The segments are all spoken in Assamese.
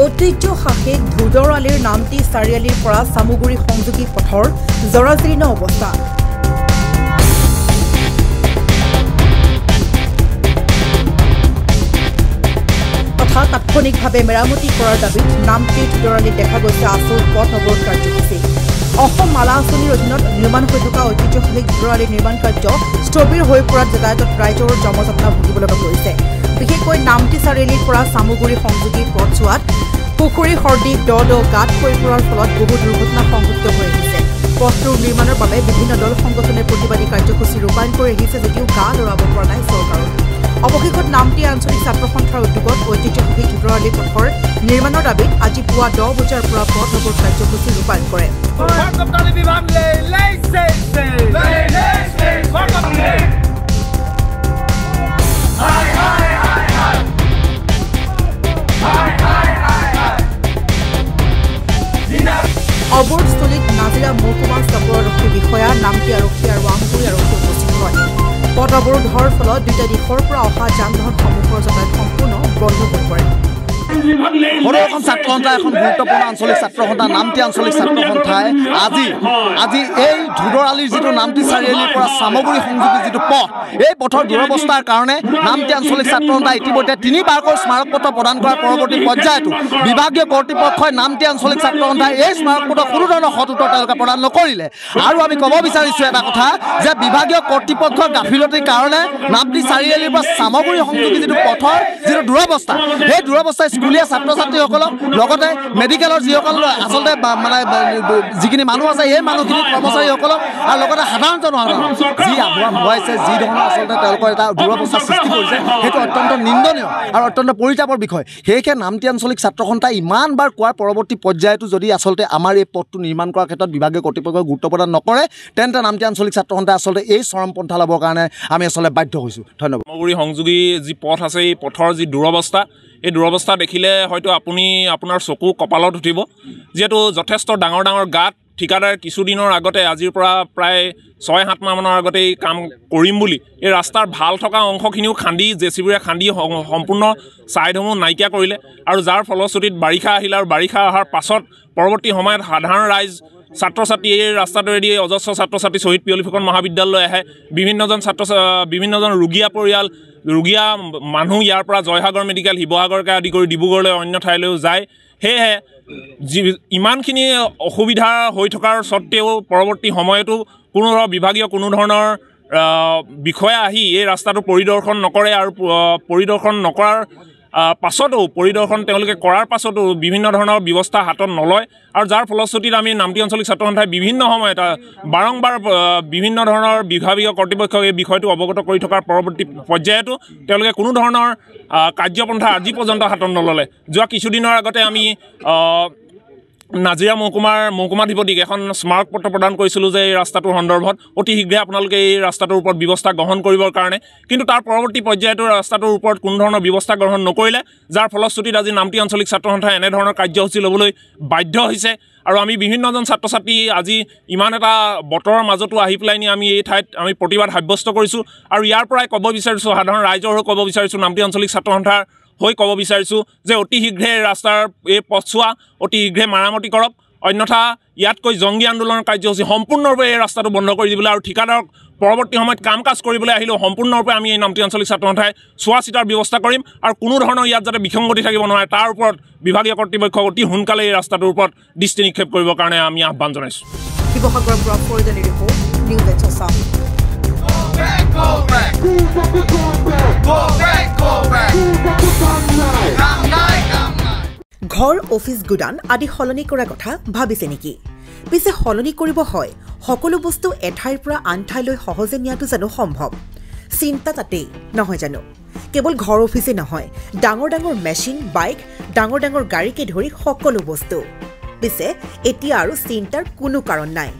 ঐতিহ্যশাসিক ধুদৰালিৰ নামটি চাৰিআলিৰ পৰা চামুগুৰি সংযোগী পথৰ জৰাজীৰ্ণ অৱস্থা। তথা তাৎক্ষণিকভাৱে মেৰামতি কৰাৰ দাবীত নামটি ধুদৰালিত দেখা গৈছে আচল পথ অৱৰোধ কাৰ্যসূচী। অসম মালা আঁচনিৰ অধীনত নিৰ্মাণ হৈ থকা ঐতিহ্যশাসিক ধুদৰালিৰ নিৰ্মাণ কাৰ্য স্থবিৰ হৈ পৰাত যাতায়াতত ৰাইজৰ জমজটনা ভুগিবলগা কৰিছে। বিশেষকৈ নামটি চাৰিআলিৰ পৰা চামুগুৰি সংযোগী পথছোৱাত পুখুৰী সৰ্দি দ গাঁত হৈ পৰাৰ ফলত বহু দুৰ্ঘটনা সংঘটিত হৈ আহিছে। পথটোৰ নিৰ্মাণৰ বাবে বিভিন্ন দল সংগঠনে প্ৰতিবাদী কাৰ্যসূচী ৰূপায়ণ কৰি আহিছে যদিও গা লৰাব পৰা নাই চৰকাৰৰ। অৱশেষত নামটি আঞ্চলিক ছাত্ৰ সন্থাৰ উদ্যোগত ঐতিহ্যশাসিক ধুদৰালি পথৰ নিৰ্মাণৰ দাবীত আজি পুৱা 10 বজাৰ পৰা পথ অৱৰোধ কাৰ্যসূচী ৰূপায়ণ কৰে। অৱৰোধস্থলীত নাজিৰা মহকুমা চক্ৰ আৰক্ষী বিষয়া নামটি আৰক্ষী আৰু আমগুৰি আৰক্ষী উপস্থিত হয়। পথ অৱৰোধৰ ফলত দুটা দিশৰ পৰা অহা যান বাহনসমূহৰ যাতায়াত সম্পূৰ্ণ বন্ধ হৈ পৰে। সদৌ ছাত্ৰ সন্থা এখন গুৰুত্বপূৰ্ণ আঞ্চলিক ছাত্ৰ সন্থা নামটি আঞ্চলিক ছাত্ৰ সন্থাই আজি এই ধুদৰালিৰ যিটো নামটি চাৰিআলিৰ পৰা চামগুৰি সংযোগী যিটো পথ এই পথৰ দুৰৱস্থাৰ কাৰণে নামটি আঞ্চলিক ছাত্ৰ সন্থা ইতিমধ্যে 3বাৰকৈ স্মাৰক পত্ৰ প্ৰদান কৰাৰ পৰৱৰ্তী পৰ্যায়তো বিভাগীয় কৰ্তৃপক্ষই নামটি আঞ্চলিক ছাত্ৰ সন্থাই এই স্মাৰক পত্ৰ কোনো ধৰণৰ সদুত্তৰ তেওঁলোকে প্ৰদান নকৰিলে। আৰু আমি ক'ব বিচাৰিছোঁ এটা কথা যে বিভাগীয় কৰ্তৃপক্ষৰ গাফিলতিৰ কাৰণে নামটি চাৰিআলিৰ পৰা চামগুৰি সংযোগী যিটো পথৰ যিটো দুৰৱস্থা সেই দুৰৱস্থা স্কুলীয়া ছাত্ৰ ছাত্ৰীসকলক লগতে মেডিকেলৰ যিসকল আচলতে মানে যিখিনি মানুহ আছে এই মানুহখিনি কৰ্মচাৰীসকলক আৰু লগতে সাধাৰণ জনসাধাৰণ যি আগুৱাই হোৱাইছে যি ধৰণৰ আচলতে তেওঁলোকৰ এটা দুৰৱস্থাৰ সৃষ্টি কৰিছে সেইটো অত্যন্ত নিন্দনীয় আৰু অত্যন্ত পৰিতাপৰ বিষয়। সেয়েহে নামটি আঞ্চলিক ছাত্ৰ সন্থাই ইমানবাৰ কোৱাৰ পৰৱৰ্তী পৰ্যায়তো যদি আচলতে আমাৰ এই পথটো নিৰ্মাণ কৰাৰ ক্ষেত্ৰত বিভাগীয় কৰ্তৃপক্ষই গুৰুত্ব প্ৰদান নকৰে তেন্তে নামটি আঞ্চলিক ছাত্ৰ সন্থাই আচলতে এই চৰমপন্থা ল'বৰ কাৰণে আমি আচলতে বাধ্য হৈছোঁ। ধন্যবাদ। চামগুৰি সংযোগী যি পথ আছে এই পথৰ যি দুৰৱস্থা এই দুৰৱস্থা দেখিলে হয়তো আপোনাৰ চকু কপালত উঠিব। যিহেতু যথেষ্ট ডাঙৰ ডাঙৰ গাঁত ঠিকাদাৰ কিছুদিনৰ আগতে আজিৰ পৰা প্ৰায় 6-7 মাহমানৰ আগতে এই কাম কৰিম বুলি এই ৰাস্তাৰ ভাল থকা অংশখিনিও খান্দি জেচিবিৰে খান্দি সম্পূৰ্ণ ছাইডসমূহ নাইকিয়া কৰিলে আৰু যাৰ ফলশ্ৰুতিত বাৰিষা আহিলে আৰু বাৰিষা অহাৰ পাছত পৰৱৰ্তী সময়ত সাধাৰণ ৰাইজ ছাত্ৰ ছাত্ৰী এই ৰাস্তাটোৱেদি অজস্ৰ ছাত্ৰ ছাত্ৰী শ্বহীদ পিয়লি ফুকন মহাবিদ্যালয়লৈ আহে। বিভিন্নজন ৰোগীয়া মানুহ ইয়াৰ পৰা জয়সাগৰ মেডিকেল শিৱসাগৰকে আদি কৰি ডিব্ৰুগড়লৈ অন্য ঠাইলৈও যায়। সেয়েহে ইমানখিনি অসুবিধা হৈ থকাৰ স্বত্তেও পৰৱৰ্তী সময়তো কোনো বিভাগীয় কোনো ধৰণৰ বিষয়া আহি এই ৰাস্তাটো পৰিদৰ্শন নকৰে আৰু পৰিদৰ্শন নকৰাৰ পাছতো পৰিদৰ্শন তেওঁলোকে কৰাৰ পাছতো বিভিন্ন ধৰণৰ ব্যৱস্থা হাতত নলয় আৰু যাৰ ফলশ্ৰুতিত আমি নামটি আঞ্চলিক ছাত্ৰ সন্থাই বিভিন্ন সময়ত বাৰম্বাৰ বিভিন্ন ধৰণৰ বিভাগীয় কৰ্তৃপক্ষক এই বিষয়টো অৱগত কৰি থকাৰ পৰৱৰ্তী পৰ্যায়তো তেওঁলোকে কোনো ধৰণৰ কাৰ্যপন্থা আজি পৰ্যন্ত হাতত নল'লে। যোৱা কিছুদিনৰ আগতে আমি নাজিৰা মহকুমাধিপতিক এখন স্মাৰক পত্ৰ প্ৰদান কৰিছিলোঁ যে এই ৰাস্তাটোৰ সন্দৰ্ভত অতি শীঘ্ৰে আপোনালোকে এই ৰাস্তাটোৰ ওপৰত ব্যৱস্থা গ্ৰহণ কৰিবৰ কাৰণে, কিন্তু তাৰ পৰৱৰ্তী পৰ্যায়তো ৰাস্তাটোৰ ওপৰত কোনো ধৰণৰ ব্যৱস্থা গ্ৰহণ নকৰিলে যাৰ ফলশ্ৰুতিত আজি নামটি আঞ্চলিক ছাত্ৰ সন্থাই এনেধৰণৰ কাৰ্যসূচী ল'বলৈ বাধ্য হৈছে। আৰু আমি বিভিন্নজন ছাত্ৰ ছাত্ৰী আজি ইমান এটা বতৰৰ মাজতো আহি পেলাই নি আমি এই ঠাইত আমি প্ৰতিবাদ সাব্যস্ত কৰিছোঁ আৰু ইয়াৰ পৰাই ক'ব বিচাৰিছোঁ সাধাৰণ ৰাইজৰ হৈ ক'ব বিচাৰিছোঁ নামটি আঞ্চলিক ছাত্ৰ সন্থাৰ হৈ ক'ব বিচাৰিছোঁ যে অতি শীঘ্ৰে ৰাস্তাৰ এই পথছোৱা অতি শীঘ্ৰে মেৰামতি কৰক, অন্যথা ইয়াতকৈ জংগী আন্দোলনৰ কাৰ্যসূচী সম্পূৰ্ণৰূপে এই ৰাস্তাটো বন্ধ কৰি দিবলৈ আৰু ঠিকাদাৰক পৰৱৰ্তী সময়ত কাম কাজ কৰিবলৈ আহিলেও সম্পূৰ্ণৰূপে আমি এই নামটি আঞ্চলিক ছাত্ৰ সন্থাই চোৱা চিতাৰ ব্যৱস্থা কৰিম আৰু কোনো ধৰণৰ ইয়াত যাতে বিসংগতি থাকিব নোৱাৰে তাৰ ওপৰত বিভাগীয় কৰ্তৃপক্ষক অতি সোনকালে এই ৰাস্তাটোৰ ওপৰত দৃষ্টি নিক্ষেপ কৰিবৰ কাৰণে আমি আহ্বান জনাইছোঁ। শিৱসাগৰৰ পৰা ফৰিদানী ৰিপৰ্ট নিউজ এইচ আছাম। ঘৰ অফিচ গুদান আদি সলনি কৰাৰ কথা ভাবিছে নেকি? পিছে সলনি কৰিব হয় সকলো বস্তু এঠাইৰ পৰা আন ঠাইলৈ সহজে নিয়াটো জানো সম্ভৱ? চিন্তা তাতেই নহয় জানো? কেৱল ঘৰ অফিচে নহয়, ডাঙৰ ডাঙৰ মেচিন, বাইক, ডাঙৰ ডাঙৰ গাড়ীকে ধৰি সকলো বস্তু। পিছে এতিয়া আৰু চিন্তাৰ কোনো কাৰণ নাই।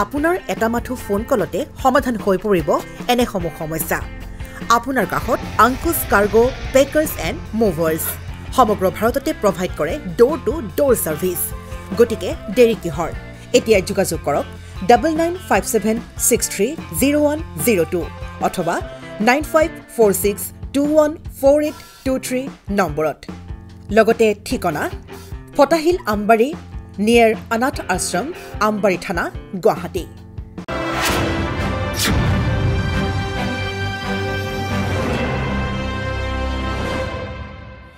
আপোনাৰ এটা মাথো ফোন কলতে সমাধান হৈ পৰিব এনেসমূহ সমস্যা। আপোনাৰ কাষত আংকুশ কাৰ্গো পেকাৰ্ছ এণ্ড মুভাৰ্ছ সমগ্ৰ ভাৰততে প্ৰভাইড কৰে ডোৰ টু ডোৰ ছাৰ্ভিচ। গতিকে দেৰি কিহৰ? এতিয়া যোগাযোগ কৰক 9957630102 অথবা 9546214823 নম্বৰত। লগতে ঠিকনা ফটাহিল আমবাৰী নিয়েৰ অনাথ আশ্ৰম আমবাৰী থানা গুৱাহাটী